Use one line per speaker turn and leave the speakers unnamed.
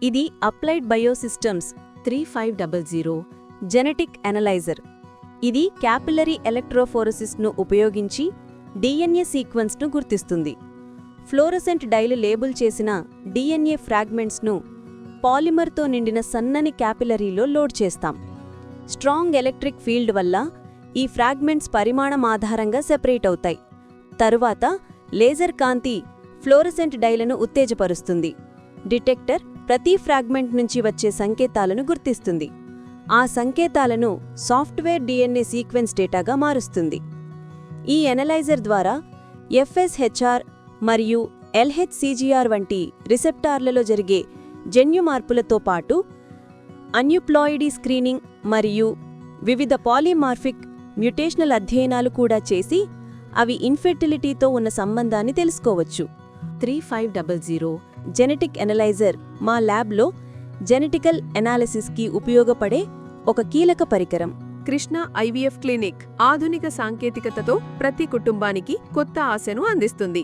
ఇది applied బయోసిస్టమ్స్ 3500 genetic analyser. ఇది capillary ఎలక్ట్రోఫోరెసిస్ను ఉపయోగించి డిఎన్ఏ సీక్వెన్స్ను గుర్తిస్తుంది. ఫ్లోరసెంట్ డైలు లేబుల్ చేసిన డిఎన్ఏ ఫ్రాగ్మెంట్స్ను పాలిమర్తో నిండిన సన్నని క్యాపిలరీలో లోడ్ చేస్తాం. స్ట్రాంగ్ ఎలక్ట్రిక్ ఫీల్డ్ వల్ల ఈ ఫ్రాగ్మెంట్స్ పరిమాణం ఆధారంగా సెపరేట్ అవుతాయి. తరువాత లేజర్ కాంతి ఫ్లోరసెంట్ డైలను ఉత్తేజపరుస్తుంది. డిటెక్టర్ ప్రతి ఫ్రాగ్మెంట్ నుంచి వచ్చే సంకేతాలను గుర్తిస్తుంది. ఆ సంకేతాలను సాఫ్ట్వేర్ డిఎన్ఏ సీక్వెన్స్ డేటాగా మారుస్తుంది. ఈ ఎనలైజర్ ద్వారా ఎఫ్ఎస్హెచ్ఆర్ మరియు ఎల్హెచ్సిజిఆర్ వంటి రిసెప్టార్లలో జరిగే జన్యు మార్పులతో పాటు అన్యుప్లాయిడీ స్క్రీనింగ్ మరియు వివిధ పాలిమార్ఫిక్ మ్యుటేషనల్ అధ్యయనాలు కూడా చేసి అవి ఇన్ఫెర్టిలిటీతో ఉన్న సంబంధాన్ని తెలుసుకోవచ్చు. 3500 జెనెటిక్ ఎనలైజర్ మా ల్యాబ్లో జెనెటికల్ ఎనాలిసిస్కి ఉపయోగపడే ఒక కీలక పరికరం.
కృష్ణ ఐవీఎఫ్ క్లినిక్ ఆధునిక సాంకేతికతతో ప్రతి కుటుంబానికి కొత్త ఆశను అందిస్తుంది.